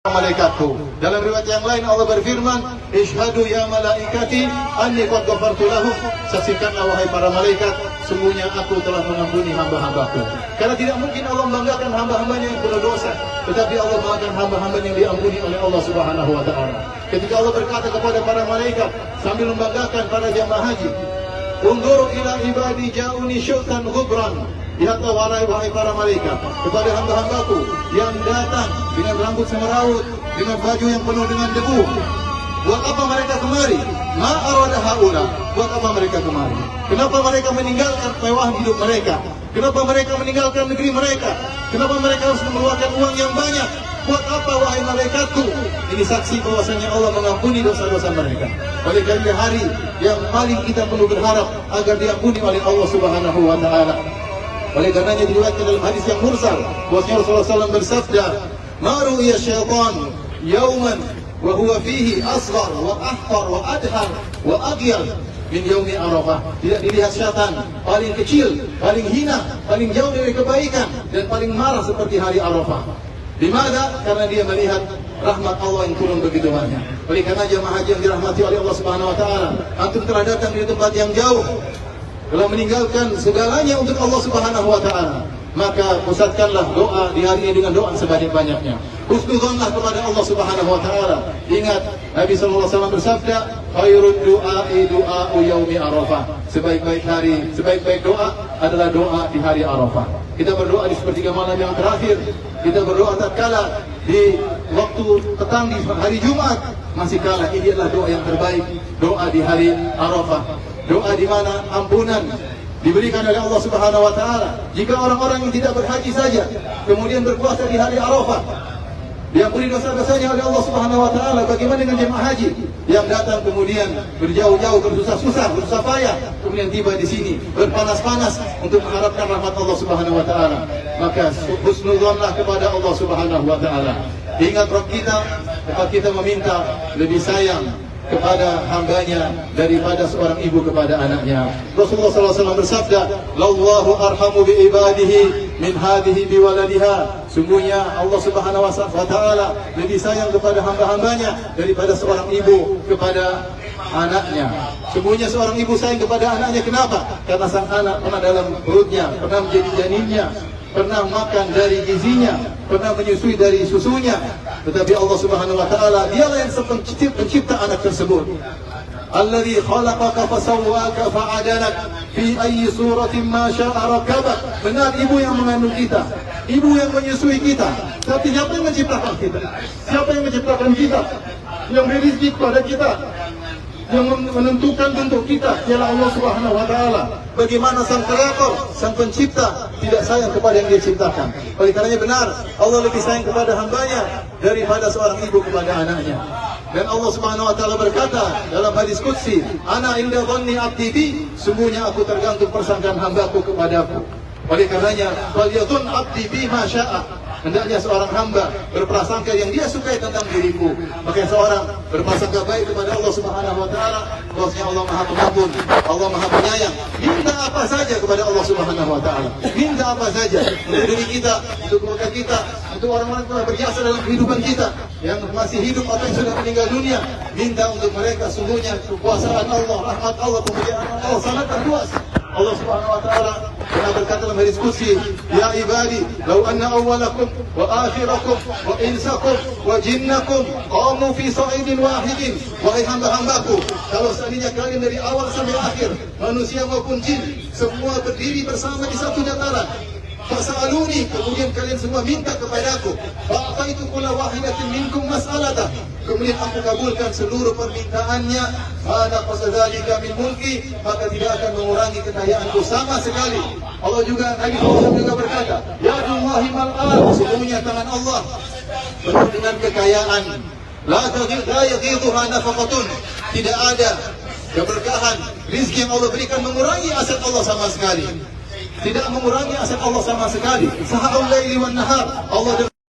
malaikatku. Dalam riwayat yang lain Allah berfirman, "Ishhadu ya malaikati anni qad ghafartu lahum." Saksikanlah wahai para malaikat, sungguhnya aku telah mengampuni hamba-hambaku. Karena tidak mungkin Allah membanggakan hamba-hambanya yang penuh dosa, tetapi Allah membanggakan hamba-hambanya yang diampuni oleh Allah Subhanahu wa taala. Ketika Allah berkata kepada para malaikat sambil membanggakan para jamaah haji, "Unzuru ila ibadi ja'uni syu'tan ghubran." Lihatlah wahai para malaikat kepada hamba-hambaku yang datang dengan rambut semeraut, dengan baju yang penuh dengan debu. Buat apa mereka kemari? Ma arada haula. Buat apa mereka kemari? Kenapa mereka meninggalkan kemewahan hidup mereka? Kenapa mereka meninggalkan negeri mereka? Kenapa mereka harus mengeluarkan uang yang banyak? Buat apa wahai malaikatku? Ini saksi bahwasanya Allah mengampuni dosa-dosa mereka. Oleh karena hari yang paling kita perlu berharap agar diampuni oleh Allah Subhanahu wa taala. Oleh karenanya diriwayatkan dalam hadis yang mursal bahwasanya Rasulullah SAW bersabda, "Ma ru'ya syaitan yauman wa huwa fihi asghar wa ahqar wa adhar wa aghyal min yaumi Arafah." Tidak dilihat syaitan paling kecil, paling hina, paling jauh dari kebaikan dan paling marah seperti hari Arafah. Dimana? Karena dia melihat rahmat Allah yang turun begitu banyak. Oleh karena jemaah haji yang dirahmati oleh Allah Subhanahu wa taala, antum telah datang di tempat yang jauh, telah meninggalkan segalanya untuk Allah Subhanahu wa taala, maka pusatkanlah doa di hari ini dengan doa sebanyak-banyaknya. Husnudzonlah kepada Allah Subhanahu wa taala. Ingat Nabi sallallahu alaihi wasallam bersabda, "Khairud du'ai du'a'u yaumi Arafah." Sebaik-baik hari, sebaik-baik doa adalah doa di hari Arafah. Kita berdoa di sepertiga malam yang terakhir. Kita berdoa tatkala di waktu petang di hari Jumat, masih kalah. Ini adalah doa yang terbaik, doa di hari Arafah. Doa di mana ampunan diberikan oleh Allah Subhanahu wa taala. Jika orang-orang yang tidak berhaji saja kemudian berpuasa di hari Arafah, diampuni dosa-dosanya oleh Allah Subhanahu wa taala, bagaimana dengan jemaah haji yang datang kemudian berjauh-jauh, bersusah-susah, bersusah payah, kemudian tiba di sini berpanas-panas untuk mengharapkan rahmat Allah Subhanahu wa taala. Maka husnudzonlah kepada Allah Subhanahu wa taala. Ingat Rabb kita, tempat kita meminta lebih sayang kepada hambanya daripada seorang ibu kepada anaknya. Rasulullah SAW bersabda, "Lallahu arhamu bi ibadihi min hadhihi bi waladiha." Sungguhnya Allah Subhanahu wa taala lebih sayang kepada hamba-hambanya daripada seorang ibu kepada anaknya. Sungguhnya seorang ibu sayang kepada anaknya. Kenapa? Karena sang anak pernah dalam perutnya, pernah menjadi janinnya, pernah makan dari gizinya, pernah menyusui dari susunya. Tetapi Allah Subhanahu wa taala dialah yang pencipta anak tersebut. Alladzi khalaqaka fasawwaka fa'adanak fi ayyi suratin ma syaa rakabak. Benar, ibu yang mengandung kita, ibu yang menyusui kita. Tapi siapa yang menciptakan kita? Siapa yang menciptakan kita? Yang beri rezeki kepada kita, yang menentukan bentuk kita ialah Allah Subhanahu wa taala. Bagaimana sang kreator, sang pencipta tidak sayang kepada yang dia ciptakan? Oleh karenanya benar, Allah lebih sayang kepada hambanya daripada seorang ibu kepada anaknya. Dan Allah Subhanahu wa taala berkata dalam hadis qudsi, "Ana inda dhanni 'abdi bi." Sungguhnya aku tergantung persangkaan hambaku kepadaku. Oleh karenanya, "Falyadhun 'abdi bi ma syaa." Hendaknya seorang hamba berprasangka yang dia sukai tentang diriku. Maka seorang berprasangka baik kepada Allah Subhanahu wa taala, bahwasanya Allah Maha Pengampun, Allah Maha Penyayang. Minta apa saja kepada Allah Subhanahu wa taala. Minta apa saja untuk diri kita, untuk keluarga kita, untuk orang-orang yang telah berjasa dalam kehidupan kita, yang masih hidup atau yang sudah meninggal dunia. Minta untuk mereka. Sungguhnya kekuasaan Allah, rahmat Allah, kemuliaan Allah sangat luas. Allah Subhanahu wa taala pernah berkata dalam hadis qudsi, "Ya ibadi, law anna awwalakum wa akhirakum wa insakum wa jinnakum qamu fi sa'idin wahidin." Wahai hamba-hambaku, kalau seandainya kalian dari awal sampai akhir, manusia maupun jin, semua berdiri bersama di satu dataran, fas'aluni, kemudian kalian semua minta kepadaku, fa'ataitu kulla wahidatin minkum mas'alatah, kemudian aku kabulkan seluruh permintaannya, mana qasadzalika min mulki, maka tidak akan mengurangi kekayaanku sama sekali. Allah juga, Nabi SAW juga berkata, "Yadullahi mal'an." Sesungguhnya tangan Allah penuh dengan kekayaan. La yaghidhuha nafaqatun. Tidak ada keberkahan, rizki yang Allah berikan mengurangi aset Allah sama sekali. Tidak mengurangi aset Allah sama sekali. Sahaul laili wan nahar. Allah